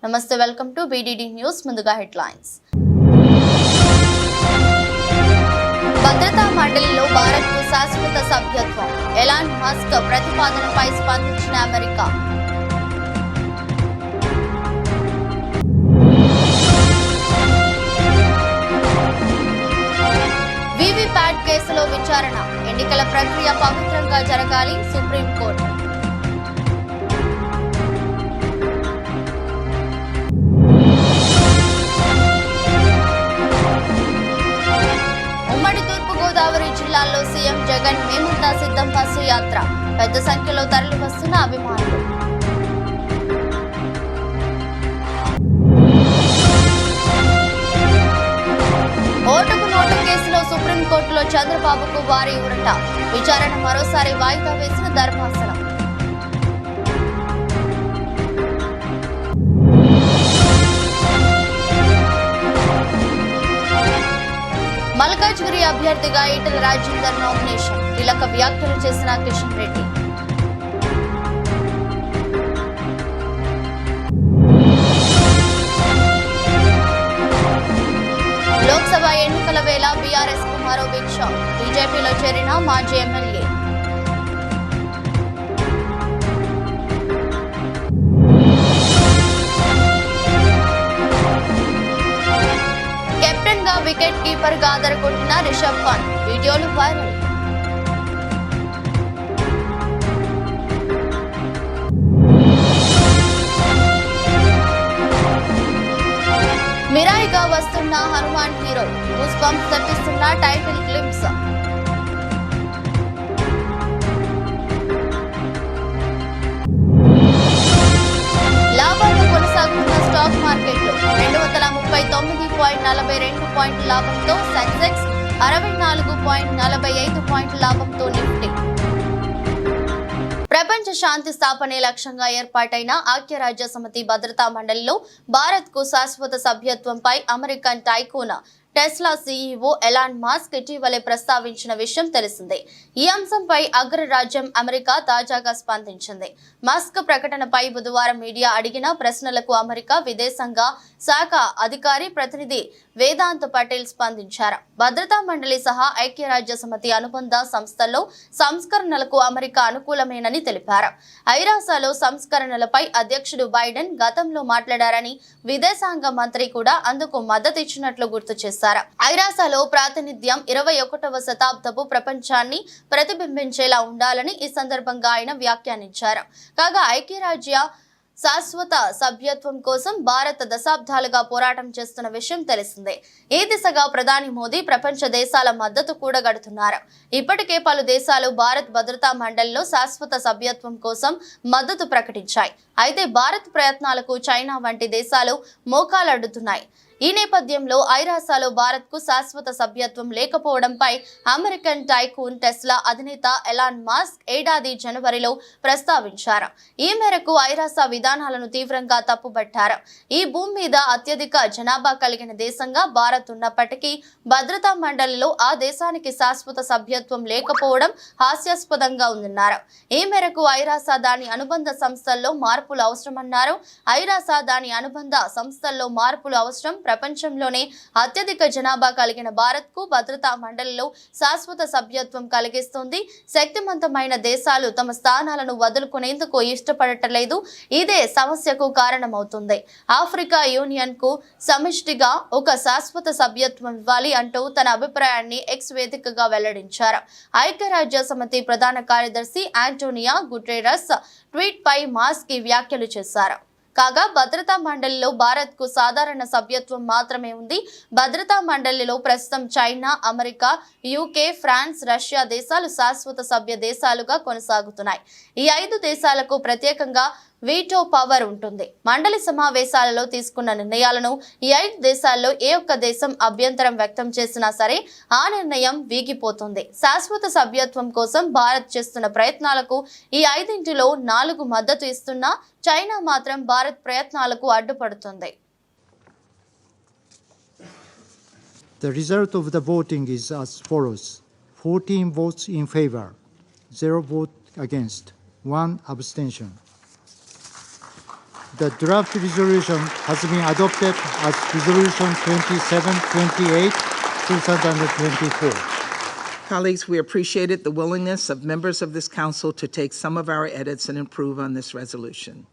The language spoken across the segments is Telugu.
నమస్తే, వెల్కమ్ టు బీడీడీ న్యూస్. ముందుగా హెడ్లైన్స్. భద్రతా మండలిలో భారత్కు శాశ్వత సభ్యత్వం. ఎలాన్ మస్క్ ప్రతిపాదనపై స్పందించిన అమెరికా. వీవీప్యాట్ కేసులో విచారణ. ఎన్నికల ప్రక్రియ పవిత్రంగా జరగాలి సుప్రీంకోర్టు. ఉమ్మడి తూర్పుగోదావరి జిల్లాలో సీఎం జగన్ మేమంతా సిద్ధం బస్సు యాత్ర. పెద్ద సంఖ్యలో తరలి వస్తున్న అభిమానులు. ఓటుకు నోటు కేసులో సుప్రీంకోర్టులో చంద్రబాబుకు భారీ ఊరట. విచారణ మరోసారి వాయిదా వేసిన ధర్మాసనం. మల్కాజ్గిరి అభ్యర్థిగా ఈటెల రాజేందర్ నామినేషన్. కీలక వ్యాఖ్యలు చేసిన కిషన్ రెడ్డి. లోక్సభ ఎన్నికల వేళ బీఆర్ఎస్ కు మరో బిగ్ షాక్. బీజేపీలో చేరిన మాజీ ఎమ్మెల్యే. కెప్టెన్ గా వికెట్ కీపర్ గా ఆదరగొట్టిన రిషబ్ పంత్. వీడియోలు వైరల్. మిరాయిగా వస్తున్న హనుమాన్ హీరో. గూస్ బంప్స్ తెప్పిస్తున్న టైటిల్ గ్లింప్స్. లాభాలు కొనసాగుతున్న స్టాక్ మార్కెట్లు. 239.42 పాయింట్ల లాభంతో సెన్సెక్స్, 64.45 పాయింట్ల లాభంతో నిఫ్టీ. ప్రపంచ శాంతి స్థాపనే లక్ష్యంగా ఏర్పాటైన ఐక్యరాజ్య సమితి భద్రతా మండలిలో భారత్ కు శాశ్వత సభ్యత్వంపై American tycoon Tesla CEO Elon Musk ఇటీవలే ప్రస్తావించిన విషయం తెలిసిందే. ఈ అంశంపై అగ్రరాజ్యం అమెరికా తాజాగా స్పందించింది. మస్క్ ప్రకటనపై బుధవారం మీడియా అడిగిన ప్రశ్నలకు అమెరికా విదేశాంగ శాఖ అధికారి ప్రతినిధి వేదాంత్ పటేల్ స్పందించారు. భద్రతా మండలి సహా ఐక్యరాజ్య సమితి అనుబంధ సంస్థల్లో సంస్కరణలకు అమెరికా అనుకూలమేనని తెలిపారు. ఐరాసలో సంస్కరణలపై అధ్యక్షుడు బైడెన్ గతంలో మాట్లాడారని, విదేశాంగ మంత్రి కూడా అందుకు మద్దతిచ్చినట్లు గుర్తు చేశారు. ఐరాసలో ప్రాతినిధ్యం 21వ శతాబ్దపు ప్రపంచాన్ని ప్రతిబింబించేలా ఉండాలని ఈ సందర్భంగా ఆయన వ్యాఖ్యానించారు. కాగా ఐక్యరాజ్య శాశ్వత సభ్యత్వం కోసం భారత్ దశాబ్దాలుగా పోరాటం చేస్తున్న విషయం తెలిసిందే. ఈ దిశగా ప్రధాని మోదీ ప్రపంచ దేశాల మద్దతు కూడగడుతున్నారు. ఇప్పటికే పలు దేశాలు భారత్ భద్రతా మండలిలో శాశ్వత సభ్యత్వం కోసం మద్దతు ప్రకటించాయి. అయితే భారత్ ప్రయత్నాలకు చైనా వంటి దేశాలు మోకాలడ్డుతున్నాయి. ఈ నేపథ్యంలో ఐరాసలో భారత్ కు శాశ్వత సభ్యత్వం లేకపోవడంపై అమెరికన్ టైకూన్ టెస్లా అధినేత ఎలాన్ మస్క్ ఏడాది జనవరిలో ప్రస్తావించారు. ఈ మేరకు ఐరాస విధానాలను తీవ్రంగా తప్పుబట్టారు. ఈ భూమి మీద అత్యధిక జనాభా కలిగిన దేశంగా భారత్ ఉన్నప్పటికీ భద్రతా మండలిలో ఆ దేశానికి శాశ్వత సభ్యత్వం లేకపోవడం హాస్యాస్పదంగా ఉందన్నారు. ఈ మేరకు ఐరాస దాని అనుబంధ సంస్థల్లో మార్పులు అవసరమన్నారు. ఐరాస దాని అనుబంధ సంస్థల్లో మార్పులు అవసరం. ప్రపంచంలోనే అత్యధిక జనాభా కలిగిన భారత్ కు భద్రతా మండలిలో శాశ్వత సభ్యత్వం కలిగిస్తుంది. శక్తివంతమైన దేశాలు తమ స్థానాలను వదులుకునేందుకు ఇష్టపడటలేదు. ఇదే సమస్యకు కారణమవుతుంది. ఆఫ్రికా యూనియన్ కు సమిష్టిగా ఒక శాశ్వత సభ్యత్వం ఇవ్వాలి అంటూ తన అభిప్రాయాన్ని ఎక్స్ వేదికగా వెల్లడించారు. ఐక్యరాజ్య సమితి ప్రధాన కార్యదర్శి ఆంటోనియో గుటెరస్ ట్వీట్ పై మాస్క్ ఈ వ్యాఖ్యలు చేశారు. కాగా భద్రతా మండలిలో భారత్ కు సాధారణ సభ్యత్వం మాత్రమే ఉంది. భద్రతా మండలిలో ప్రస్తుతం China, America, UK, France, Russia దేశాలు శాశ్వత సభ్య దేశాలుగా కొనసాగుతున్నాయి. ఈ 5 దేశాలకు ప్రత్యేకంగా వీటో పవర్ ఉంటుంది. మండలి సమావేశాలలో తీసుకున్న నిర్ణయాలను ఈ 5 దేశాల్లో ఏ ఒక్క దేశం అభ్యంతరం వ్యక్తం చేసినా సరే ఆ నిర్ణయం వీగిపోతుంది. శాశ్వత సభ్యత్వం కోసం భారత్ చేస్తున్న ప్రయత్నాలకు ఈ 5 4 మద్దతు ఇస్తున్నా చైనా మాత్రం భారత్ ప్రయత్నాలకు అడ్డుపడుతుంది. The result of the voting is as follows: 14 votes in favor, 0 vote against, 1 abstention. The draft resolution has been adopted as Resolution 2728, 2024. Colleagues, we appreciated the willingness of members of this council to take some of our edits and improve on this resolution.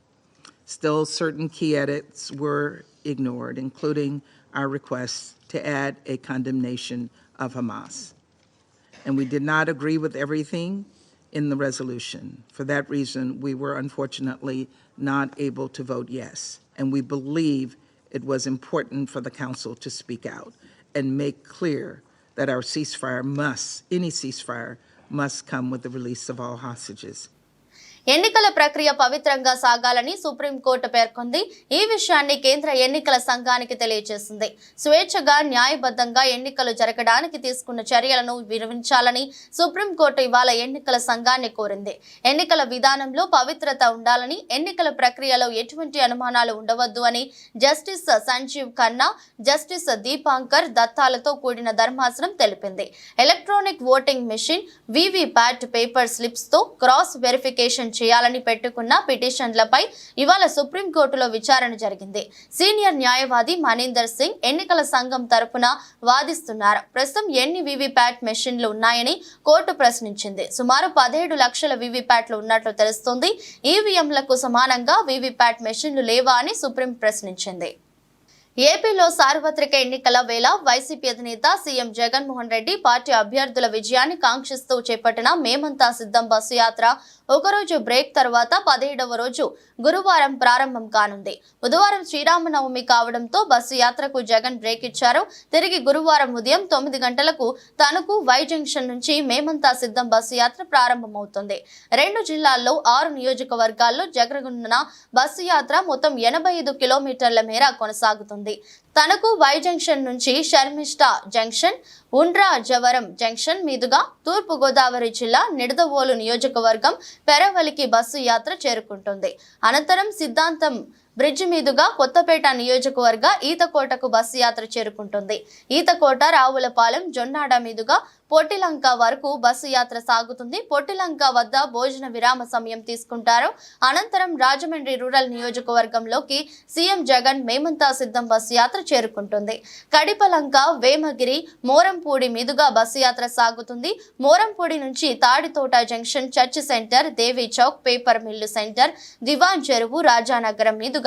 Still, certain key edits were ignored, including our request to add a condemnation of Hamas. And we did not agree with everything in the resolution. For that reason, we were unfortunately not able to vote yes. And we believe it was important for the council to speak out and make clear that our any ceasefire must come with the release of all hostages. ఎన్నికల ప్రక్రియ పవిత్రంగా సాగాలని సుప్రీంకోర్టు పేర్కొంది. ఈ విషయాన్ని కేంద్ర ఎన్నికల సంఘానికి తెలియజేసింది. స్వేచ్ఛగా న్యాయబద్ధంగా ఎన్నికలు జరగడానికి తీసుకున్న చర్యలను వివరించాలని సుప్రీంకోర్టు ఇవాళ ఎన్నికల సంఘాన్ని కోరింది. ఎన్నికల విధానంలో పవిత్రత ఉండాలని, ఎన్నికల ప్రక్రియలో ఎటువంటి అనుమానాలు ఉండవద్దు అని జస్టిస్ సంజీవ్ ఖన్నా, జస్టిస్ దీపాంకర్ దత్తాలతో కూడిన ధర్మాసనం తెలిపింది. Electronic voting machine, VVPAT paper slips తో క్రాస్ వెరిఫికేషన్ చేయాలని పెట్టుకున్న పిటిషన్లపై ఇవాళ సుప్రీంకోర్టులో విచారణ జరిగింది. సీనియర్ న్యాయవాది మనీందర్ సింగ్ ఎన్నికల సంఘం తరపున వాదిస్తున్నారు. ప్రస్తుతం ఎన్ని వీవీప్యాట్ మెషిన్లు ఉన్నాయని కోర్టు ప్రశ్నించింది. సుమారు 17 లక్షల వీవీప్యాట్లు ఉన్నట్లు తెలుస్తోంది. ఈవీఎంలకు సమానంగా వీవీప్యాట్ మెషిన్లు లేవా అని సుప్రీం ప్రశ్నించింది. ఏపీలో సార్వత్రిక ఎన్నికల వేళ వైసీపీ అధినేత సీఎం జగన్మోహన్ రెడ్డి పార్టీ అభ్యర్థుల విజయాన్ని కాంక్షిస్తూ చేపట్టిన మేమంతా సిద్ధం బస్సు యాత్ర ఒకరోజు బ్రేక్ తర్వాత 17వ రోజు గురువారం ప్రారంభం కానుంది. బుధవారం శ్రీరామనవమి కావడంతో బస్సు యాత్రకు జగన్ బ్రేక్ ఇచ్చారు. తిరిగి గురువారం ఉదయం 9 గంటలకు తణుకు వై జంక్షన్ నుంచి మేమంతా సిద్ధం బస్సు యాత్ర ప్రారంభమవుతుంది. 2 జిల్లాల్లో 6 నియోజకవర్గాల్లో జరగనున్న బస్సు యాత్ర మొత్తం 85 కిలోమీటర్ల మేర కొనసాగుతుంది. తణుకు వై జంక్షన్ నుంచి షర్మిష్ఠా జంక్షన్, ఉండ్రాజవరం జంక్షన్ మీదుగా తూర్పు గోదావరి జిల్లా నిడదవోలు నియోజకవర్గం పెరవలికి బస్సు యాత్ర చేరుకుంటుంది. అనంతరం సిద్ధాంతం బ్రిడ్జ్ మీదుగా కొత్తపేట నియోజకవర్గ ఈతకోటకు బస్సు యాత్ర చేరుకుంటుంది. ఈతకోట, రావులపాలెం, జొన్నాడ మీదుగా పొట్టిలంక వరకు బస్సు యాత్ర సాగుతుంది. పొట్టిలంక వద్ద భోజన విరామ సమయం తీసుకుంటారు. అనంతరం రాజమండ్రి రూరల్ నియోజకవర్గంలోకి సీఎం జగన్ మేమంతా సిద్ధం బస్సు యాత్ర చేరుకుంటుంది. కడిపలంక, వేమగిరి, మోరంపూడి మీదుగా బస్సు యాత్ర సాగుతుంది. మోరంపూడి నుంచి తాడితోట జంక్షన్, చర్చ్ సెంటర్, దేవి చౌక్, పేపర్ మిల్లు సెంటర్, దివాన్ చెరువు, రాజానగరం మీదుగా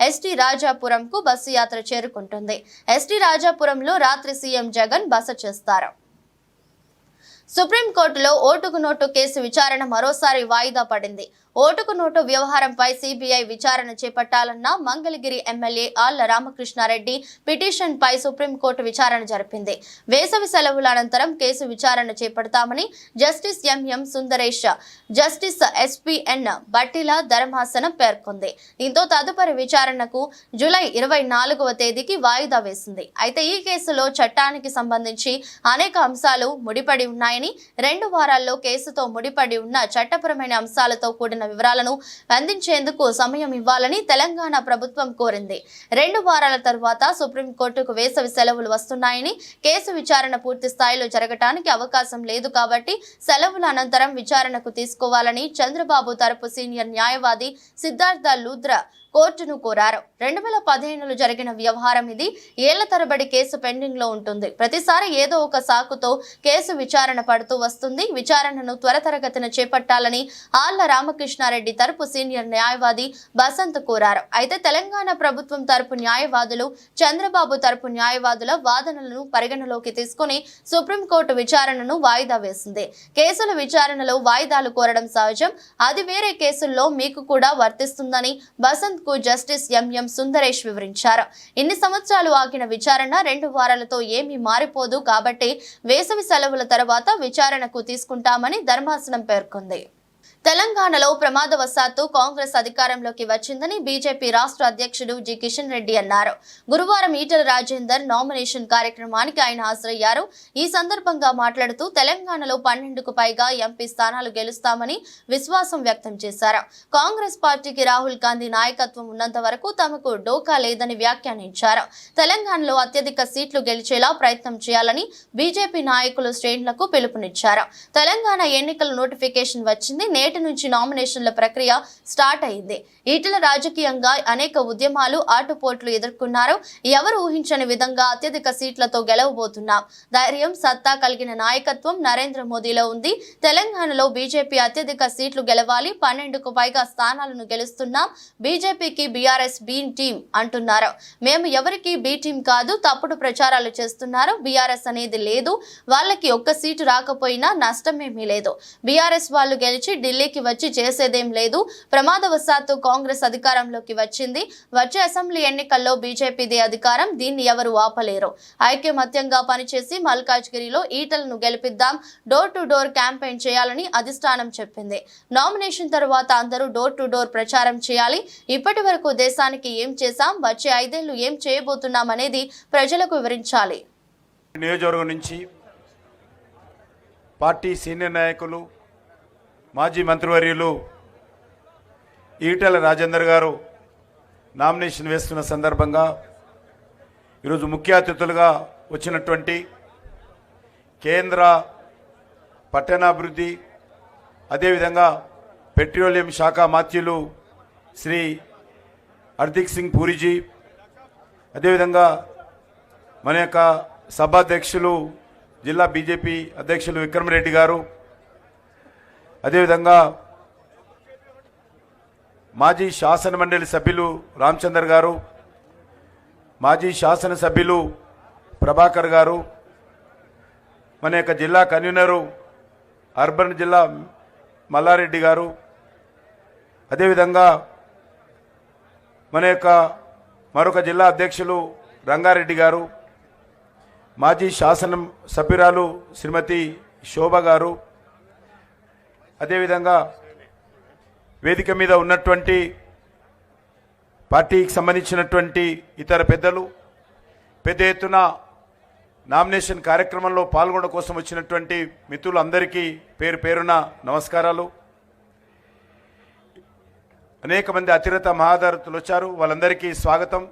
ఎస్టీ రాజాపురంకు బస్సు యాత్ర చేరుకుంటుంది. ఎస్టీ రాజాపురంలో రాత్రి సీఎం జగన్ బస చేస్తారు. సుప్రీంకోర్టులో ఓటుకు నోటు కేసు విచారణ మరోసారి వాయిదా పడింది. ఓటుకు నోటు వ్యవహారంపై సిబిఐ విచారణ చేపట్టాలన్న మంగళగిరి ఎమ్మెల్యే ఆళ్ల రామకృష్ణారెడ్డి పిటిషన్ పై సుప్రీంకోర్టు విచారణ జరిపింది. వేసవి సెలవుల అనంతరం కేసు విచారణ చేపడతామని justice MM Sundaresh, justice SPN బట్టిల ధర్మాసనం పేర్కొంది. దీంతో తదుపరి విచారణకు జూలై 24వ తేదీకి వాయిదా వేసింది. అయితే ఈ కేసులో చట్టానికి సంబంధించి అనేక అంశాలు ముడిపడి ఉన్నాయని, 2 వారాల్లో కేసుతో ముడిపడి ఉన్న చట్టపరమైన అంశాలతో కూడిన వివరాలను అందించేందుకు సమయం ఇవ్వాలని తెలంగాణ ప్రభుత్వం కోరింది. 2 వారాల తర్వాత సుప్రీంకోర్టుకు వేసవి సెలవులు వస్తున్నాయని, కేసు విచారణ పూర్తి స్థాయిలో జరగటానికి అవకాశం లేదు కాబట్టి సెలవుల అనంతరం విచారణకు తీసుకోవాలని చంద్రబాబు తరపు సీనియర్ న్యాయవాది సిద్ధార్థ లూద్రా కోర్టును కోరారు. 2015లో జరిగిన వ్యవహారం ఇది. ఏళ్ల తరబడి కేసు పెండింగ్ లో ఉంటుంది. ప్రతిసారి ఏదో ఒక సాకుతో కేసు విచారణ పడుతూ వస్తుంది. విచారణను త్వరతరగతిన చేపట్టాలని ఆళ్ల రామకృష్ణారెడ్డి తరపు సీనియర్ న్యాయవాది బసంత్ కోరారు. అయితే తెలంగాణ ప్రభుత్వం తరపు న్యాయవాదులు, చంద్రబాబు తరపు న్యాయవాదుల వాదనలను పరిగణలోకి తీసుకుని సుప్రీంకోర్టు విచారణను వాయిదా వేసింది. కేసుల విచారణలో వాయిదాలు కోరడం సహజం. అది వేరే కేసుల్లో మీకు కూడా వర్తిస్తుందని బసంత్ జస్టిస్ ఎంఎం సుందరేష్ వివరించారు. ఇన్ని సంవత్సరాలు ఆగిన విచారణ 2 వారాలతో ఏమీ మారిపోదు కాబట్టి వేసవి సెలవుల తర్వాత విచారణకు తీసుకుంటామని ధర్మాసనం పేర్కొంది. తెలంగాణలో ప్రమాదవశాత్తు కాంగ్రెస్ అధికారంలోకి వచ్చిందని బీజేపీ రాష్ట్ర అధ్యక్షుడు జి కిషన్ రెడ్డి అన్నారు. గురువారం ఈటెల రాజేందర్ నామినేషన్ కార్యక్రమానికి ఆయన హాజరయ్యారు. ఈ సందర్భంగా మాట్లాడుతూ తెలంగాణలో 12కు పైగా ఎంపీ స్థానాలు గెలుస్తామని విశ్వాసం వ్యక్తం చేశారు. కాంగ్రెస్ పార్టీకి రాహుల్ గాంధీ నాయకత్వం ఉన్నంత వరకు తమకు డోకా లేదని వ్యాఖ్యానించారు. తెలంగాణలో అత్యధిక సీట్లు గెలిచేలా ప్రయత్నం చేయాలని బీజేపీ నాయకులు శ్రేణులకు పిలుపునిచ్చారు. తెలంగాణ ఎన్నికల నోటిఫికేషన్ వచ్చింది. నేటి నేటి నుంచి నామినేషన్ల ప్రక్రియ స్టార్ట్ అయింది. ఈటెల రాజకీయంగా అనేక ఉద్యమాలు ఆటుపోట్లు ఎదుర్కొన్నారు. ఎవరు ఊహించని విధంగా అత్యధిక సీట్లతో గెలవబోతున్నాం. ధైర్యం, సత్తా కలిగిన నాయకత్వం నరేంద్ర మోదీలో ఉంది. తెలంగాణలో బీజేపీ అత్యధిక సీట్లు గెలవాలి. 12కు పైగా స్థానాలను గెలుస్తున్నాం. బీజేపీకి బీఆర్ఎస్ బి టీం అంటున్నారు. మేము ఎవరికి బి టీం కాదు. తప్పుడు ప్రచారాలు చేస్తున్నారు. బీఆర్ఎస్ అనేది లేదు. వాళ్ళకి ఒక్క సీటు రాకపోయినా నష్టమేమీ లేదు. బీఆర్ఎస్ వాళ్ళు గెలిచి ఢిల్లీకి వచ్చి చేసేదేం లేదు. ప్రమాదవశాత్తు కాంగ్రెస్ అధికారంలోకి వచ్చింది. వచ్చే అసెంబ్లీ ఎన్నికల్లో బీజేపీదే అధికారం. దీన్ని ఎవరు ఆపలేరు. ఐక్యమత్యంగా పనిచేసి మల్కాజ్గిరిలో ఈటలను గెలిపిద్దాం. డోర్ టు డోర్ క్యాంపెయిన్ చేయాలని అధిష్టానం చెప్పింది. నామినేషన్ తర్వాత అందరూ డోర్ టు డోర్ ప్రచారం చేయాలి. ఇప్పటి వరకు దేశానికి ఏం చేశాం, వచ్చే 5 ఏళ్లు ఏం చేయబోతున్నాం అనేది ప్రజలకు వివరించాలి. నియోజకవర్గం నుంచి పార్టీ సీనియర్ నాయకులు, మాజీ మంత్రివర్యులు ఈటెల రాజేందర్ గారు నామినేషన్ వేస్తున్న సందర్భంగా ఈరోజు ముఖ్య అతిథులుగా వచ్చినటువంటి కేంద్ర పట్టణాభివృద్ధి అదేవిధంగా పెట్రోలియం శాఖ మాత్యులు శ్రీ హర్దీప్ సింగ్ పూరిజీ, అదేవిధంగా మన యొక్క సభాధ్యక్షులు జిల్లా బీజేపీ అధ్యక్షులు విక్రమరెడ్డి గారు, అదేవిధంగా మాజీ శాసనమండలి సభ్యులు రామచందర్ గారు, మాజీ శాసనసభ్యులు ప్రభాకర్ గారు, మన యొక్క జిల్లా కన్వీనరు అర్బన్ జిల్లా మల్లారెడ్డి గారు, అదేవిధంగా మన యొక్క మరొక జిల్లా అధ్యక్షులు రంగారెడ్డి గారు, మాజీ శాసన సభ్యురాలు శ్రీమతి శోభ గారు, అదేవిధంగా వేదిక మీద ఉన్నటువంటి పార్టీకి సంబంధించినటువంటి ఇతర పెద్దలు, పెద్ద ఎత్తున నామినేషన్ కార్యక్రమంలో పాల్గొనడం కోసం వచ్చినటువంటి మిత్రులందరికీ పేరు పేరున నమస్కారాలు. అనేక మంది అతిరథ మహాదారతులు వచ్చారు, వాళ్ళందరికీ స్వాగతం.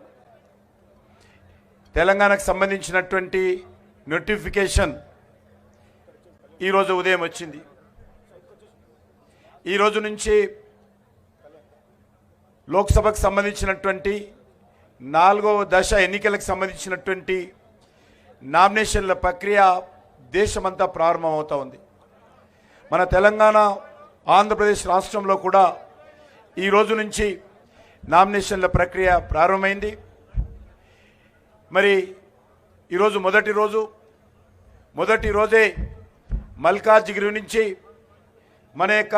తెలంగాణకు సంబంధించినటువంటి నోటిఫికేషన్ ఈరోజు ఉదయం వచ్చింది. ఈరోజు నుంచి లోక్సభకు సంబంధించినటువంటి 4వ దశ ఎన్నికలకు సంబంధించినటువంటి నామినేషన్ల ప్రక్రియ దేశమంతా ప్రారంభమవుతూ ఉంది. మన తెలంగాణ, ఆంధ్రప్రదేశ్ రాష్ట్రంలో కూడా ఈరోజు నుంచి నామినేషన్ల ప్రక్రియ ప్రారంభమైంది. మరి ఈరోజు మొదటి రోజే మల్కాజ్గిరి నుంచి మన యొక్క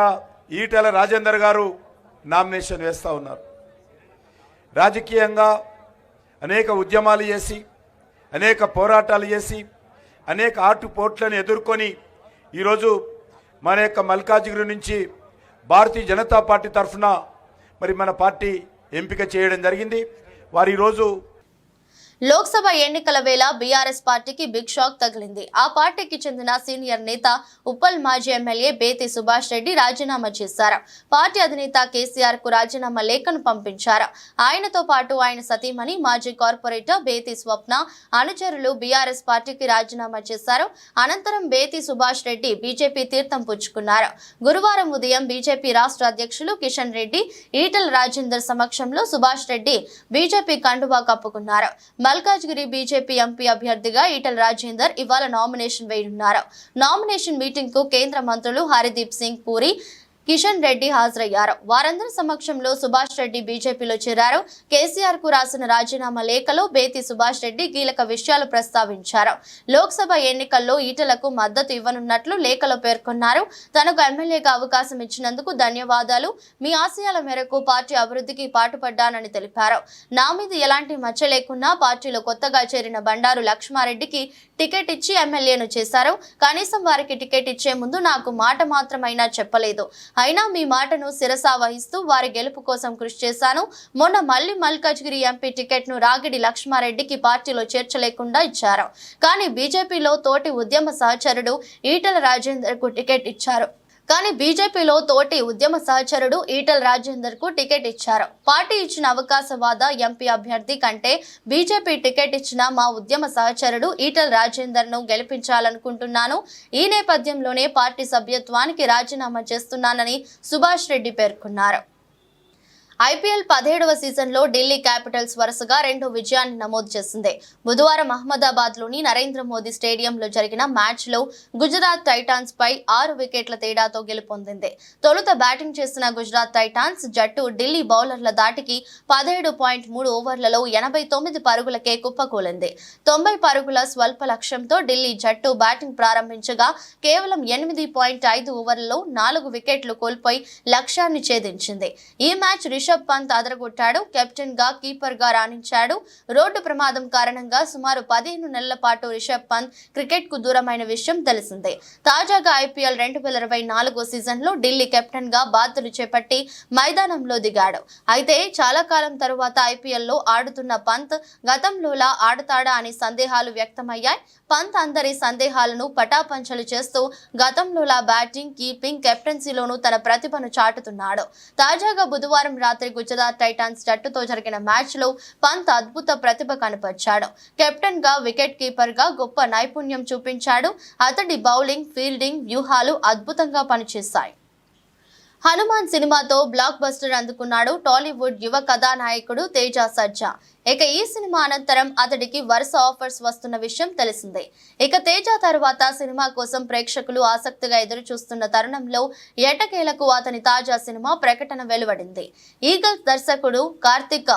ఈటెల రాజేందర్ గారు నామినేషన్ వేస్తూ ఉన్నారు. రాజకీయంగా అనేక ఉద్యమాలు చేసి, అనేక పోరాటాలు చేసి, అనేక ఆటుపోట్లను ఎదుర్కొని ఈరోజు మన యొక్క మల్కాజ్గిరి నుంచి భారతీయ జనతా పార్టీ తరఫున మరి మన పార్టీ ఎంపిక చేయడం జరిగింది. వారు ఈరోజు లోక్సభ ఎన్నికల వేళ బీఆర్ఎస్ పార్టీకి బిగ్ షాక్ తగిలింది. ఆ పార్టీకి చెందిన సీనియర్ నేత ఉప్పల్ మాజీ ఎమ్మెల్యే బేతి సుభాష్ రెడ్డి రాజీనామా చేశారు. పార్టీ అధినేత కేసీఆర్ కు రాజీనామా లేఖను పంపించారు. ఆయనతో పాటు ఆయన సతీమణి మాజీ కార్పొరేటర్ బేతి స్వప్న అనుచరులు బీఆర్ఎస్ పార్టీకి రాజీనామా చేశారు. అనంతరం బేతి సుభాష్ రెడ్డి బీజేపీ తీర్థం పుచ్చుకున్నారు. గురువారం ఉదయం బీజేపీ రాష్ట్ర అధ్యక్షులు కిషన్ రెడ్డి, ఈటెల రాజేందర్ సమక్షంలో సుభాష్ రెడ్డి బీజేపీ కండువా కప్పుకున్నారు. మల్కాజ్గిరి బీజేపీ ఎంపీ అభ్యర్థిగా ఈటెల రాజేందర్ ఇవాళ నామినేషన్ వేయనున్నారు. నామినేషన్ మీటింగ్ కు కేంద్ర మంత్రులు హర్దీప్ సింగ్ పూరి, కిషన్ రెడ్డి హాజరయ్యారు. వారందరి సమక్షంలో సుభాష్ రెడ్డి బీజేపీలో చేరారు. కేసీఆర్ కు రాసిన రాజీనామా లేఖలో బేతి సుభాష్ రెడ్డి కీలక విషయాలు ప్రస్తావించారు. లోక్సభ ఎన్నికల్లో ఈటెలకు మద్దతు ఇవ్వనున్నట్లు లేఖలో పేర్కొన్నారు. తనకు ఎమ్మెల్యేగా అవకాశం ఇచ్చినందుకు ధన్యవాదాలు. మీ ఆశయాల మేరకు పార్టీ అభివృద్ధికి పాటుపడ్డానని తెలిపారు. నా మీద ఎలాంటి మచ్చ లేకున్నా పార్టీలో కొత్తగా చేరిన బండారు లక్ష్మారెడ్డికి టికెట్ ఇచ్చి ఎమ్మెల్యేను చేశారు. కనీసం వారికి టికెట్ ఇచ్చే ముందు నాకు మాట మాత్రమైనా చెప్పలేదు. అయినా మీ మాటను శిరసా వహిస్తూ వారి గెలుపు కోసం కృషి చేశాను. మొన్న మళ్లీ మల్కాజ్గిరి ఎంపీ టికెట్ ను రాగిడి లక్ష్మారెడ్డికి పార్టీలో చేర్చలేకుండా ఇచ్చారు. కానీ బీజేపీలో తోటి ఉద్యమ సహచరుడు ఈటెల రాజేందర్ కు టికెట్ ఇచ్చారు. కానీ బీజేపీలో తోటి ఉద్యమ సహచరుడు ఈటెల రాజేందర్ కు టికెట్ ఇచ్చారు. పార్టీ ఇచ్చిన అవకాశవాద ఎంపీ అభ్యర్థి కంటే బీజేపీ టికెట్ ఇచ్చిన మా ఉద్యమ సహచరుడు ఈటెల రాజేందర్ ను గెలిపించాలనుకుంటున్నాను. ఈ నేపథ్యంలోనే పార్టీ సభ్యత్వానికి రాజీనామా చేస్తున్నానని సుభాష్ రెడ్డి పేర్కొన్నారు. ఐపీఎల్ 17వ సీజన్లో ఢిల్లీ క్యాపిటల్స్ వరుసగా 2 విజయాన్ని నమోదు చేసింది. బుధవారం అహ్మదాబాద్లోని నరేంద్ర మోదీ స్టేడియంలో జరిగిన మ్యాచ్లో గుజరాత్ టైటాన్స్ పై 6 వికెట్ల తేడాతో గెలుపొందింది. తొలుత బ్యాటింగ్ చేసిన గుజరాత్ టైటాన్స్ జట్టు ఢిల్లీ బౌలర్ల దాటికి 17.3 ఓవర్లలో 89 పరుగులకే కుప్పకూలింది. 90 పరుగుల స్వల్ప లక్ష్యంతో ఢిల్లీ జట్టు బ్యాటింగ్ ప్రారంభించగా కేవలం 8.5 ఓవర్లలో 4 వికెట్లు కోల్పోయి లక్ష్యాన్ని ఛేదించింది. ఈ మ్యాచ్ రిషబ్ పంత్ అదరగొట్టాడు. కెప్టెన్ గా కీపర్ గా రాణించాడు. రోడ్డు ప్రమాదం కారణంగా సుమారు 15 నెలల పాటు రిషబ్ పంత్ క్రికెట్ కు దూరమైన విషయం తెలిసిందే. తాజాగా ఐపీఎల్ 2024 సీజన్ లో ఢిల్లీ కెప్టెన్ గా బాధ్యతలు చేపట్టి మైదానంలో దిగాడు. అయితే చాలా కాలం తరువాత ఐపీఎల్ లో ఆడుతున్న పంత్ గతంలోలా ఆడతాడా అని సందేహాలు వ్యక్తమయ్యాయి. పంత్ అందరి సందేహాలను పటాపంచలు చేస్తూ గతంలోలా బ్యాటింగ్, కీపింగ్, కెప్టెన్సీలోనూ తన ప్రతిభను చాటుతున్నాడు. తాజాగా బుధవారం రాత్రి గుజరాత్ టైటాన్స్ జట్టుతో జరిగిన మ్యాచ్ లో పంత్ అద్భుత ప్రతిభ కనపరిచాడు. కెప్టెన్ గా, వికెట్ కీపర్ గా గొప్ప నైపుణ్యం చూపించాడు. అతడి బౌలింగ్, ఫీల్డింగ్ వ్యూహాలు అద్భుతంగా పనిచేశాయి. హనుమాన్ సినిమాతో బ్లాక్ బస్టర్ అందుకున్నాడు టాలీవుడ్ యువ కథానాయకుడు తేజ సజ్జా. ఇక ఈ సినిమా అనంతరం అతడికి వరుస ఆఫర్స్ వస్తున్న విషయం తెలిసిందే. ఇక తేజ తర్వాత సినిమా కోసం ప్రేక్షకులు ఆసక్తిగా ఎదురు చూస్తున్న తరుణంలో ఎట్టకేలకు అతని తాజా సినిమా ప్రకటన వెలువడింది. ఈగల్ దర్శకుడు కార్తిక్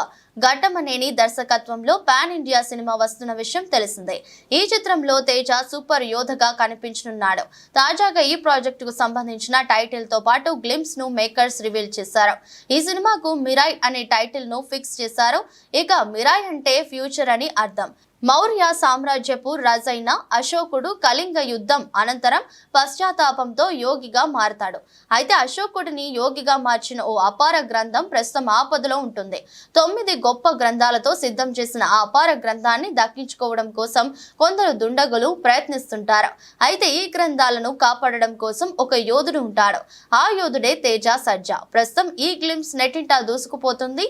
ఘట్టమనేని దర్శకత్వంలో పాన్ ఇండియా సినిమా వస్తున్న విషయం తెలిసిందే. ఈ చిత్రంలో తేజ సూపర్ యోధగా కనిపించనున్నాడు. తాజాగా ఈ ప్రాజెక్టుకు సంబంధించిన టైటిల్ తో పాటు గ్లిమ్స్ ను మేకర్స్ రివీల్ చేశారు. ఈ సినిమాకు మిరాయ్ అనే టైటిల్ ను ఫిక్స్ చేశారు. ఇక మిరాయ్ అంటే ఫ్యూచర్ అని అర్థం. మౌర్య సామ్రాజ్యపు రాజైన అశోకుడు కళింగ యుద్ధం అనంతరం పశ్చాత్తాపంతో యోగిగా మారతాడు. అయితే అశోకుడిని యోగిగా మార్చిన ఓ అపార గ్రంథం ప్రస్తుతం ఆపదలో ఉంటుంది. 9 గొప్ప గ్రంథాలతో సిద్ధం చేసిన ఆ అపార గ్రంథాన్ని దక్కించుకోవడం కోసం కొందరు దుండగులు ప్రయత్నిస్తుంటారు. అయితే ఈ గ్రంథాలను కాపాడడం కోసం ఒక యోధుడు ఉంటాడు. ఆ యోధుడే తేజ సజ్జా. ప్రస్తుతం ఈ గ్లిమ్స్ నెట్టింటా దూసుకుపోతుంది.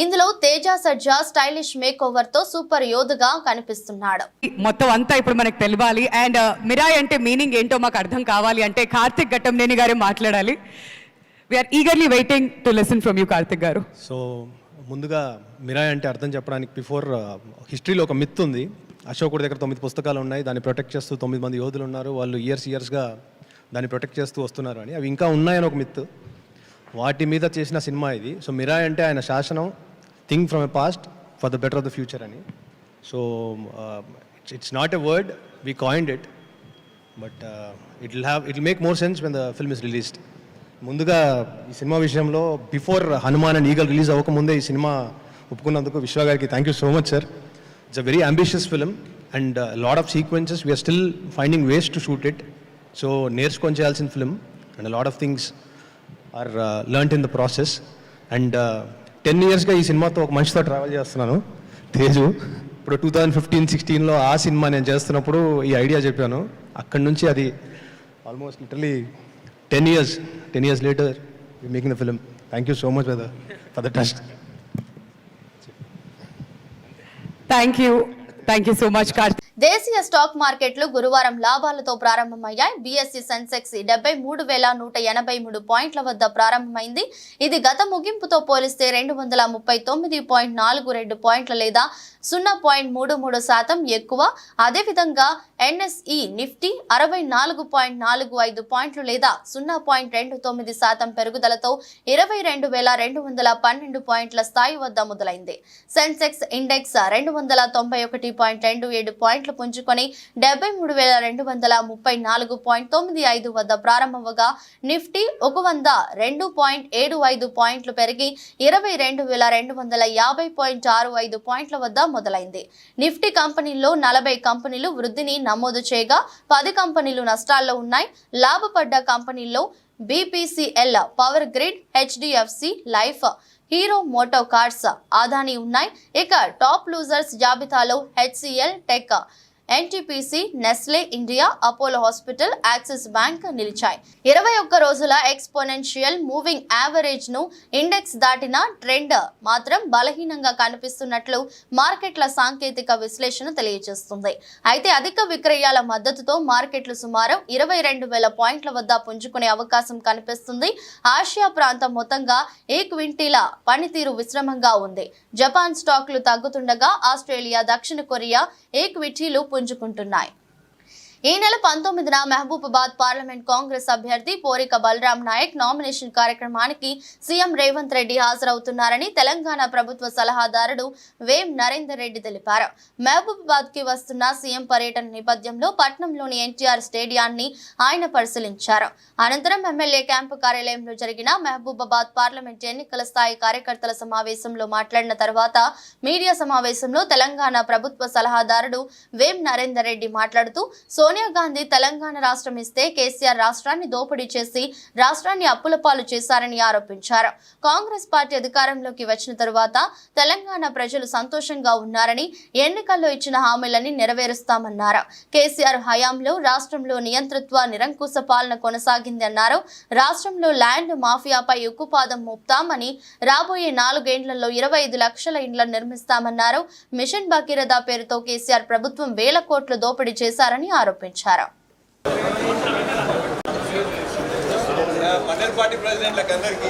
ఇందులో తేజ సజ్జా స్టైలిష్ మేక్ ఓవర్ తో సూపర్ యోధుగా కనిపిస్తున్నాడు. మొత్తం అంతా ఇప్పుడు మనకు తెలియాలి. అండ్ మిరాయ్ అంటే మీనింగ్ ఏంటో మాకు అర్థం కావాలి అంటే కార్తిక్ ఘట్టంనేని గారే మాట్లాడాలి. We are eagerly waiting to listen from you Karthik garu. So ముందుగా మిరాయ్ అంటే అర్థం చెప్పడానికి బిఫోర్ హిస్టరీలో ఒక మిత్ ఉంది. అశోకుడి దగ్గర 9 పుస్తకాలు ఉన్నాయి, దాన్ని ప్రొటెక్ట్ చేస్తూ 9 మంది యోధులు ఉన్నారు, వాళ్ళు ఇయర్స్గా దాన్ని ప్రొటెక్ట్ చేస్తూ వస్తున్నారు అని. అవి ఇంకా ఉన్నాయని ఒక మిత్. వాటి మీద చేసిన సినిమా ఇది. సో మిరాయ్ అంటే ఆయన శాసనం, think from a past for the better of the future అని. So it's not a word, we coined it, but it will make more sense when the film is released. ముందుగా ఈ సినిమా విషయంలో before Hanuman and Eagle release అవ్వకముందే ఈ సినిమా ఒప్పుకున్నందుకు విశ్వ గారికి thank you so much sir. It's a very ambitious film and lot of sequences we're still finding ways to shoot it. So నేర్చుకొని చేయాల్సిన film and lot of things are learned in the process. And 10 yearsగా ఈ సినిమాతో ఒక మనిషితో ట్రావెల్ చేస్తున్నాను, తేజు. ఇప్పుడు 2015-16లో ఆ సినిమా నేను చేస్తున్నప్పుడు ఈ ఐడియా చెప్పాను. అక్కడి నుంచి అది almost literally 10 years later we're making the film. Thank you so much for the trust. Thank you so much Karthik. దేశీయ స్టాక్ మార్కెట్లు గురువారం లాభాలతో ప్రారంభమయ్యాయి. బీఎస్ఈ సెన్సెక్స్ 73,183 పాయింట్ల వద్ద ప్రారంభమైంది. ఇది గత ముగింపుతో పోలిస్తే 239.42 పాయింట్ల లేదా 0.33% ఎక్కువ. అదేవిధంగా ఎన్ఎస్ఈ నిఫ్టీ 64.45 పాయింట్లు లేదా 0.29% పెరుగుదలతో 22,212 పాయింట్ల స్థాయి వద్ద మొదలైంది. సెన్సెక్స్ ఇండెక్స్ 291.27 పాయింట్లు పుంజుకొని 73,234.95 వద్ద ప్రారంభమవగా నిఫ్టీ 102.75 పాయింట్లు పెరిగి 22,250.65 పాయింట్ల వద్ద మొదలైంది. నిఫ్టీ కంపెనీల్లో 40 కంపెనీలు వృద్ధిని నమోదు చేయగా 10 కంపెనీలు నష్టాల్లో ఉన్నాయి. లాభపడ్డ కంపెనీల్లో BPCL, power grid, HDFC life, Hero MotoCorp, Adani ఉన్నాయి. ఇక టాప్ లూజర్స్ జాబితాలో HCL tech, NTPC, Nestle India, Apollo hospital, Axis bank నిలిచాయి. 21 రోజుల ఎక్స్పోనెన్షియల్ మూవింగ్ యావరేజ్ ను ఇండెక్స్ దాటిన ట్రెండ్ మాత్రం బలహీనంగా కనిపిస్తున్నట్లు మార్కెట్ల సాంకేతిక విశ్లేషణ తెలియజేస్తుంది. అయితే అధిక విక్రయాల మద్దతుతో మార్కెట్లు సుమారు 22,000 పాయింట్ల వద్ద పుంజుకునే అవకాశం కనిపిస్తుంది. ఆసియా ప్రాంతం మొత్తంగా ఈక్విటీల పనితీరు విశ్రమంగా ఉంది. జపాన్ స్టాక్లు తగ్గుతుండగా ఆస్ట్రేలియా, దక్షిణ కొరియా ఈక్విటీలు పుంజుకుంటున్నాయి. ఈ నెల 19న మహబూబాబాద్ పార్లమెంట్ కాంగ్రెస్ అభ్యర్థి పోరిక బలరాం నాయక్ నామినేషన్ కార్యక్రమానికి సీఎం రేవంత్ రెడ్డి హాజరవుతున్నారని తెలంగాణ ప్రభుత్వ సలహాదారుడు వేం నరేందర్ రెడ్డి తెలిపారు. మహబూబాబాద్ కి వస్తున్న సీఎం పర్యటన నేపథ్యంలో పట్నంలోని ఎన్టీఆర్ స్టేడియాన్ని ఆయన పరిశీలించారు. అనంతరం ఎమ్మెల్యే క్యాంపు కార్యాలయంలో జరిగిన మహబూబాబాద్ పార్లమెంట్ ఎన్నికల స్థాయి కార్యకర్తల సమావేశంలో మాట్లాడిన తర్వాత మీడియా సమావేశంలో తెలంగాణ ప్రభుత్వ సలహాదారుడు వేం నరేందర్ రెడ్డి మాట్లాడుతూ సోనియా గాంధీ తెలంగాణ రాష్ట్రం ఇస్తే కేసీఆర్ రాష్ట్రాన్ని దోపిడీ చేసి రాష్ట్రాన్ని అప్పుల పాలు చేశారని ఆరోపించారు. కాంగ్రెస్ పార్టీ అధికారంలోకి వచ్చిన తరువాత తెలంగాణ ప్రజలు సంతోషంగా ఉన్నారని, ఎన్నికల్లో ఇచ్చిన హామీలని నెరవేరుస్తామన్నారు. కేసీఆర్ హయాంలో రాష్ట్రంలో నియంతృత్వ నిరంకుశ పాలన కొనసాగింది అన్నారు. రాష్ట్రంలో ల్యాండ్ మాఫియాపై ఉక్కుపాదం మోపుతామని, రాబోయే 4 ఏళ్లలో 25 లక్షల ఇండ్లను నిర్మిస్తామన్నారు. మిషన్ భగీరథ పేరుతో కేసీఆర్ ప్రభుత్వం వేల కోట్లు దోపిడీ చేశారని ఆరోపించారు. మండల్ పార్టీ ప్రెసిడెంట్లకు అందరికీ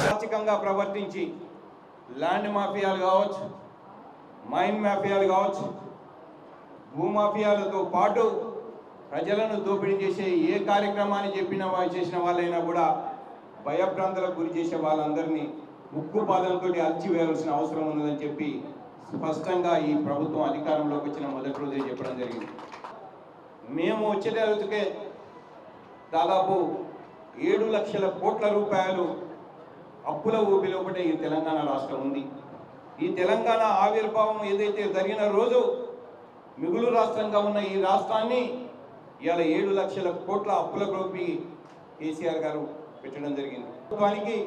ఆర్థికంగా ప్రవర్తించి ల్యాండ్ మాఫియాలు కావచ్చు, మైన్ మాఫియాలు కావచ్చు, భూమాఫియాలతో పాటు ప్రజలను దోపిడీ చేసే ఏ కార్యక్రమాన్ని చేసిన వాళ్ళైనా కూడా భయభ్రాంతులకు గురి చేసే వాళ్ళందరినీ ఉక్కుపాదంతో అల్చివేయాల్సిన అవసరం ఉన్నదని చెప్పి స్పష్టంగా ఈ ప్రభుత్వం అధికారంలోకి వచ్చిన మొదటి రోజే చెప్పడం జరిగింది. మేము వచ్చేటకే దాదాపు 7 లక్షల కోట్ల రూపాయలు అప్పుల ఊబిలో ఒకటే ఈ తెలంగాణ రాష్ట్రం ఉంది. ఈ తెలంగాణ ఆవిర్భావం ఏదైతే జరిగిన రోజు మిగులు రాష్ట్రంగా ఉన్న ఈ రాష్ట్రాన్ని ఇవాళ 7 లక్షల కోట్ల అప్పుల గ్రూపి కేసీఆర్ గారు పెట్టడం జరిగింది. ప్రభుత్వానికి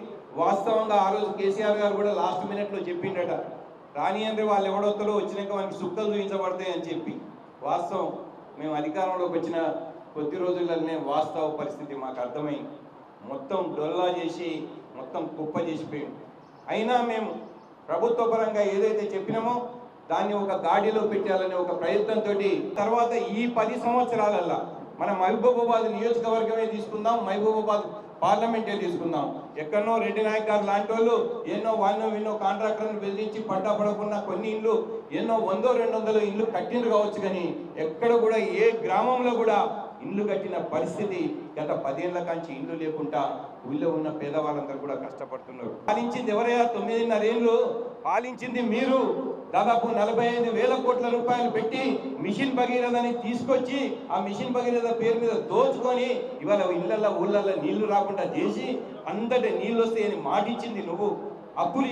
వాస్తవంగా ఆ రోజు కేసీఆర్ గారు కూడా లాస్ట్ మినిట్లో చెప్పిండట, రాని అంటే వాళ్ళు ఎవడొత్తలో వచ్చినాక మనకి సుక్కలు చూపించబడతాయి అని చెప్పి. వాస్తవం మేము అధికారంలోకి వచ్చిన కొద్ది రోజులనే వాస్తవ పరిస్థితి మాకు అర్థమై మొత్తం డొల్లా చేసి మొత్తం కుప్ప చేసిపోయింది. అయినా మేము ప్రభుత్వ పరంగా ఏదైతే చెప్పినామో దాన్ని ఒక గాడిలో పెట్టాలనే ఒక ప్రయత్నంతో తర్వాత ఈ 10 సంవత్సరాలల్లా మన మహబూబాబాద్ నియోజకవర్గమే తీసుకుందాం, మహబూబాబాద్ పార్లమెంటే తీసుకుందాం. ఎక్కడనో రెడ్డి నాయక్ గారు లాంటి వాళ్ళు ఎన్నో విన్నో కాంట్రాక్టర్లను బెదిరించి పడ్డా పడకుండా కొన్ని ఇళ్ళు ఎన్నో 100-200 ఇళ్ళు కట్టిండ్రు కావచ్చు, కానీ ఎక్కడ కూడా ఏ గ్రామంలో కూడా ఇల్లు కట్టిన పరిస్థితి గత 10 ఏళ్ల కాంచి ఇల్లు లేకుండా ఊళ్ళో ఉన్న పేదవాళ్ళందరూ కూడా కష్టపడుతున్నారు. పాలించింది ఎవరైనా 9.5 ఏళ్ళు పాలించింది మీరు. దాదాపు 45,000 కోట్ల రూపాయలు పెట్టి మిషన్ భగీరథని తీసుకొచ్చి ఆ మిషన్ భగీరథ పేరు మీద దోచుకొని ఇవాళ ఇళ్లల్లో ఊళ్ళల్లో నీళ్లు రాకుండా చేసి అందరి నీళ్ళు వస్తాయని మాటిచ్చింది నువ్వు. అప్పులు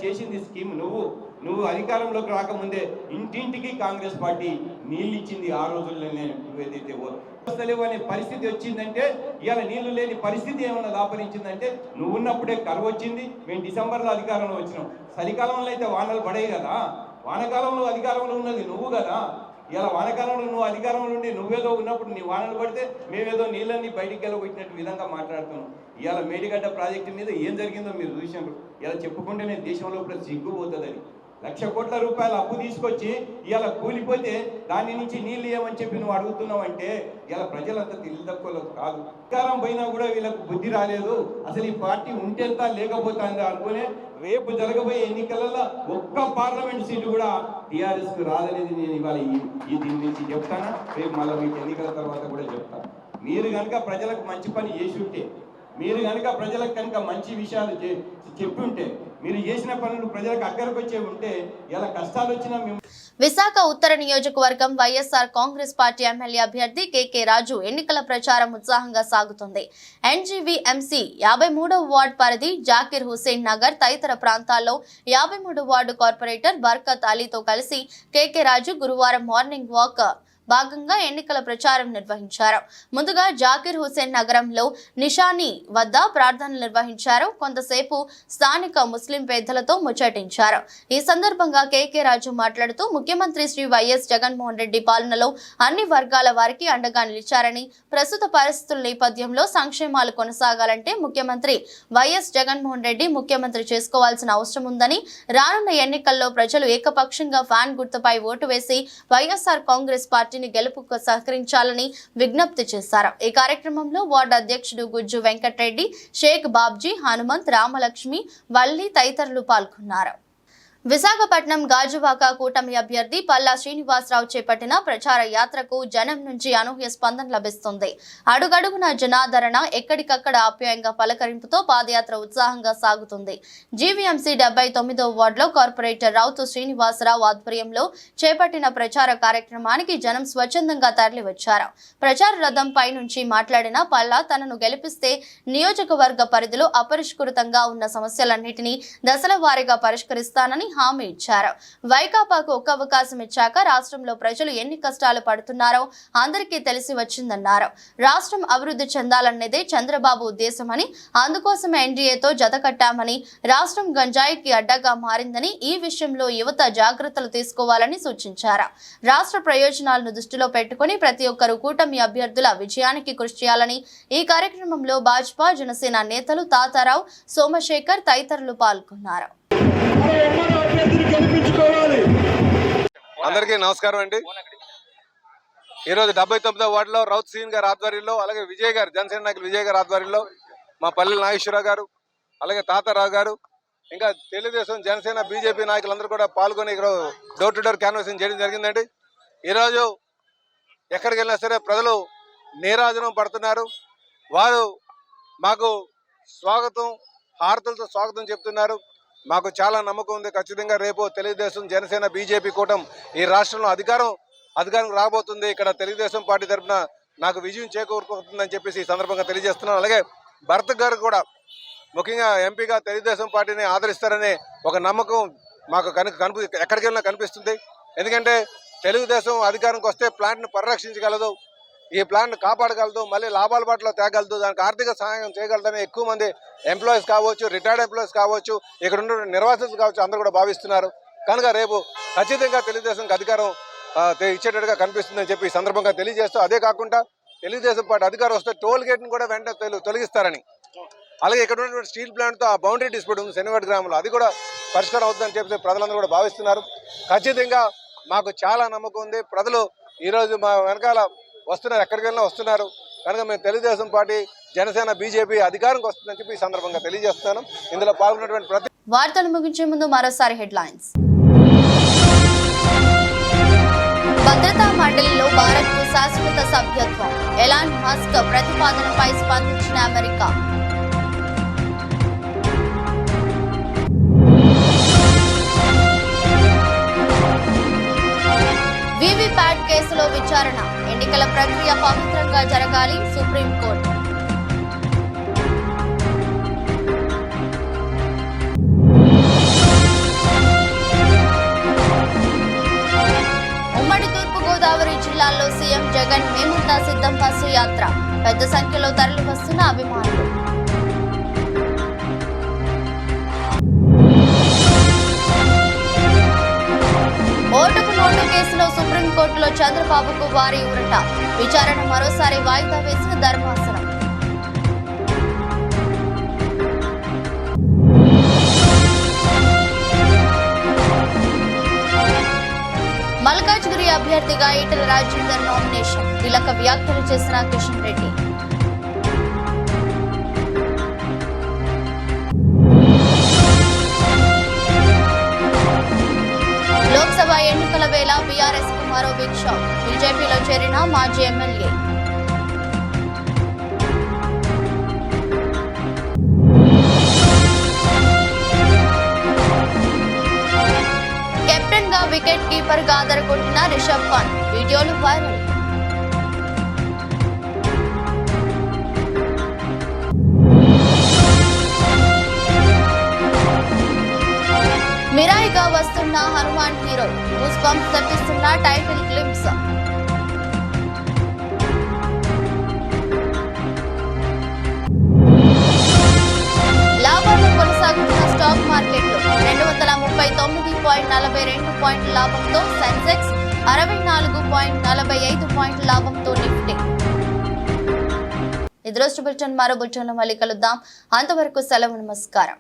చేసింది స్కీమ్ నువ్వు అధికారంలోకి రాకముందే ఇంటింటికి కాంగ్రెస్ పార్టీ నీళ్ళు ఇచ్చింది. ఆ రోజుల్లోనే నువ్వేదైతే వస్తలేవు అనే పరిస్థితి వచ్చిందంటే ఇవాళ నీళ్లు లేని పరిస్థితి ఏమన్నా దాపరించిందంటే నువ్వు ఉన్నప్పుడే కరువు వచ్చింది. మేము డిసెంబర్లో అధికారంలో వచ్చినాం. చలికాలంలో అయితే వానలు పడేవి కదా, వానకాలంలో అధికారంలో ఉన్నది నువ్వు కదా. ఇలా వానకాలంలో నువ్వు అధికారంలో ఉండి నువ్వేదో ఉన్నప్పుడు నీ వానలు పడితే మేమేదో నీళ్ళని బయటికి వెళ్ళగొట్టినట్టు విధంగా మాట్లాడుతున్నాం. ఇవాళ మేడిగడ్డ ప్రాజెక్టు మీద ఏం జరిగిందో మీరు చూసినారు. ఇలా చెప్పుకుంటేనే దేశంలో ఇప్పుడు సిగ్గుపోతుందని 1,00,000 కోట్ల రూపాయలు అప్పు తీసుకొచ్చి ఇవాళ కూలిపోతే దాని నుంచి నీళ్ళు ఇవ్వమని చెప్పి నువ్వు అడుగుతున్నావు అంటే ఇలా ప్రజలంతా తెలివి తక్కువలో కాదు. అధికారం పోయినా కూడా వీళ్ళకు బుద్ధి రాలేదు. అసలు ఈ పార్టీ ఉంటేంత లేకపోతుందా అనుకునే రేపు జరగబోయే ఎన్నికలలో ఒక్క పార్లమెంట్ సీటు కూడా టీఆర్ఎస్కు రాదనేది నేను ఇవాళ ఈ దీని నుంచి చెప్తాను. రేపు మళ్ళీ మీకు ఎన్నికల తర్వాత కూడా చెప్తాను. మీరు కనుక ప్రజలకు మంచి పని చేసి ఉంటే, మీరు కనుక ప్రజలకు కనుక మంచి విషయాలు చెప్పి ఉంటే మీరు చేసిన పనులు ప్రజలకు అక్కడికి వచ్చే ఉంటే ఇలా కష్టాలు వచ్చినా మేము విశాఖ ఉత్తర నియోజకవర్గం వైఎస్ఆర్ కాంగ్రెస్ పార్టీ ఎమ్మెల్యే అభ్యర్థి కేకే రాజు ఎన్నికల ప్రచారం ఉత్సాహంగా సాగుతుంది. ఎన్జీవీఎంసీ 53వ వార్డు పరిధి జాకిర్ హుసేన్ నగర్ తదితర ప్రాంతాల్లో 53వ వార్డు కార్పొరేటర్ బర్కత్ అలీతో కలిసి కేకే రాజు గురువారం మార్నింగ్ వాక్ భాగంగా ఎన్నికల ప్రచారం నిర్వహించారు. ముందుగా జాకిర్ హుసేన్ నగరంలో నిషానీ వద్ద ప్రార్థనలు నిర్వహించారు. కొంతసేపు స్థానిక ముస్లిం పెద్దలతో ముచ్చటించారు. ఈ సందర్భంగా కేకే రాజు మాట్లాడుతూ ముఖ్యమంత్రి శ్రీ వైఎస్ జగన్మోహన్ రెడ్డి పాలనలో అన్ని వర్గాల వారికి అండగా నిలిచారని, ప్రస్తుత పరిస్థితుల నేపథ్యంలో సంక్షేమాలు కొనసాగాలంటే ముఖ్యమంత్రి వైఎస్ జగన్మోహన్ రెడ్డి ముఖ్యమంత్రి చేసుకోవాల్సిన అవసరం ఉందని, రానున్న ఎన్నికల్లో ప్రజలు ఏకపక్షంగా ఫ్యాన్ గుర్తుపై ఓటు వేసి వైఎస్ఆర్ కాంగ్రెస్ పార్టీ గెలుపుకు సహకరించాలని విజ్ఞప్తి చేశారు. ఈ కార్యక్రమంలో వార్డు అధ్యక్షుడు గుజ్జు వెంకటరెడ్డి, షేక్ బాబ్జీ, హనుమంత్, రామలక్ష్మి, వల్లి తదితరులు పాల్గొన్నారు. విశాఖపట్నం గాజువాక కూటమి అభ్యర్థి పల్లా శ్రీనివాసరావు చేపట్టిన ప్రచార యాత్రకు జనం నుంచి అనూహ్య స్పందన లభిస్తుంది. అడుగడుగున జనాదరణ, ఎక్కడికక్కడ ఆప్యాయంగా పలకరింపుతో పాదయాత్ర ఉత్సాహంగా సాగుతుంది. జీవీఎంసీ 79వ వార్డులో కార్పొరేటర్ రౌతు శ్రీనివాసరావు ఆధ్వర్యంలో చేపట్టిన ప్రచార కార్యక్రమానికి జనం స్వచ్ఛందంగా తరలివచ్చారు. ప్రచార రథంపై నుంచి మాట్లాడిన పల్లా తనను గెలిపిస్తే నియోజకవర్గ పరిధిలో అపరిష్కృతంగా ఉన్న సమస్యలన్నింటినీ దశల వారీగా పరిష్కరిస్తానని హామీ ఇచ్చారు. వైకాపాకు ఒక్క అవకాశం ఇచ్చాక రాష్ట్రంలో ప్రజలు ఎన్ని కష్టాలు పడుతున్నారో అందరికీ తెలిసి వచ్చిందన్నారు. రాష్ట్రం అభివృద్ధి చెందాలన్నదే చంద్రబాబు ఉద్దేశమని, అందుకోసమే ఎన్డీఏతో జతకట్టామని, రాష్ట్రం గంజాయికి అడ్డగా మారిందని, ఈ విషయంలో యువత జాగ్రత్తలు తీసుకోవాలని సూచించారు. రాష్ట్ర ప్రయోజనాలను దృష్టిలో పెట్టుకుని ప్రతి ఒక్కరూ కూటమి అభ్యర్థుల విజయానికి కృషి చేయాలని ఈ కార్యక్రమంలో భాజపా, జనసేన నేతలు తాతారావు, సోమశేఖర్ తదితరులు పాల్గొన్నారు. అందరికీ నమస్కారం అండి. ఈరోజు 79వ వార్డులో రౌత్ సీన్ గారి ఆధ్వర్యంలో, అలాగే విజయ్ గారు, జనసేన నాయకులు విజయ్ గారి ఆధ్వర్యంలో, మా పల్లె నాగేశ్వరరావు గారు, అలాగే తాతారావు గారు, ఇంకా తెలుగుదేశం, జనసేన, బీజేపీ నాయకులందరూ కూడా పాల్గొని ఇక్కడ డోర్ టు డోర్ క్యాన్వాసింగ్ చేయడం జరిగిందండి. ఈరోజు ఎక్కడికి వెళ్ళినా సరే ప్రజలు నీరాజనం పడుతున్నారు. వారు మాకు స్వాగతం, హారతులతో స్వాగతం చెప్తున్నారు. మాకు చాలా నమ్మకం ఉంది, ఖచ్చితంగా రేపు తెలుగుదేశం, జనసేన, బీజేపీ కూటమి ఈ రాష్ట్రంలో అధికారం రాబోతుంది. ఇక్కడ తెలుగుదేశం పార్టీ తరఫున నాకు విజయం చేకూరుతుందని చెప్పేసి ఈ సందర్భంగా తెలియజేస్తున్నాను. అలాగే భరత్ గారు కూడా ముఖ్యంగా ఎంపీగా తెలుగుదేశం పార్టీని ఆదరిస్తారనే ఒక నమ్మకం మాకు ఎక్కడికి వెళ్ళినా కనిపిస్తుంది. ఎందుకంటే తెలుగుదేశం అధికారంకి వస్తే ప్లాంట్ను పరిరక్షించగలదు, ఈ ప్లాంట్ కాపాడగలదు, మళ్ళీ లాభాల బాటలో తేగలదు, దానికి ఆర్థిక సహాయం చేయగలదని ఎక్కువ మంది ఎంప్లాయీస్ కావచ్చు, రిటైర్డ్ ఎంప్లాయీస్ కావచ్చు, ఇక్కడ ఉన్న నిర్వాసితులు కావచ్చు, అందరూ కూడా భావిస్తున్నారు. కనుక రేపు ఖచ్చితంగా తెలుగుదేశంకి అధికారం ఇచ్చేటట్టుగా కనిపిస్తుందని చెప్పి ఈ సందర్భంగా తెలియజేస్తూ, అదే కాకుండా తెలుగుదేశం పార్టీ అధికారం వస్తే టోల్ గేట్ను కూడా వెంటనే తొలగిస్తారని, అలాగే ఇక్కడ ఉన్నటువంటి స్టీల్ ప్లాంట్తో ఆ బౌండరీ డిస్ప్యూట్ ఉంది శనివాడ గ్రామంలో, అది కూడా పరిష్కారం అవుతుందని చెప్పి ప్రజలందరూ కూడా భావిస్తున్నారు. ఖచ్చితంగా మాకు చాలా నమ్మకం ఉంది. ప్రజలు ఈరోజు మా వెనకాల వస్తున్నారు, ఎక్కడికి వెళ్ళినా వస్తున్నారు. కనుక మేము తెలుగుదేశం పార్టీ, జనసేన, బీజేపీ అధికారంకి వస్తుందని చెప్పి ఈ సందర్భంగా తెలియజేస్తున్నాను. ఇందులో పాల్గొన్నటువంటి ప్రతి వార్తలు ముగించే ముందు మరోసారి హెడ్లైన్స్. భద్రతా మండలిలో భారత్కు శాశ్వత సభ్యత్వం, ఎలాన్ మస్క్ ప్రతిపాదనపై స్పందించిన అమెరికా. వీవీప్యాట్ కేసులో విచారణ, ఎన్నికల ప్రక్రియ పవిత్రంగా జరగాలి, సుప్రీంకోర్టు. ఉమ్మడి తూర్పుగోదావరి జిల్లాల్లో సీఎం జగన్ మేముందా సిద్ధం బస్సు యాత్ర, పెద్ద సంఖ్యలో తరలి వస్తున్న అభిమానులు. ఓటుకు నోటు కేసులో సుప్రీంకోర్టులో చంద్రబాబుకు భారీ ఊరట, విచారణ మరోసారి వాయిదా వేసిన ధర్మాసనం. మల్కాజ్గిరి అభ్యర్థిగా ఈటెల రాజేందర్ నామినేషన్, కీలక వ్యాఖ్యలు చేసిన కిషన్ రెడ్డి. లోక్సభ ఎన్నికల వేళ బీఆర్ఎస్ కు మరో బిగ్ షాక్, బీజేపీలో చేరిన మాజీ ఎమ్మెల్యే. ఏకంగా వికెట్ కీపర్ గా ఆదరగొట్టిన రిషబ్ పంత్ వీడియోలు వైరల్. మిరాయిగా వస్తున్న హనుమాన్ హీరో గూస్ బంప్స్ తెప్పిస్తున్న టైటిల్ గ్లింప్స్. లాభాలు కొనసాగుతున్న స్టాక్ మార్కెట్లు 239.42 పాయింట్ల లాభంతో సెన్సెక్స్, 64.45 పాయింట్ల లాభంతో నిఫ్టీ. ఇది రోజు బులెటిన్. మరో బులెటిన్లో మళ్ళీ కలుద్దాం. అంతవరకు సెలవు, నమస్కారం.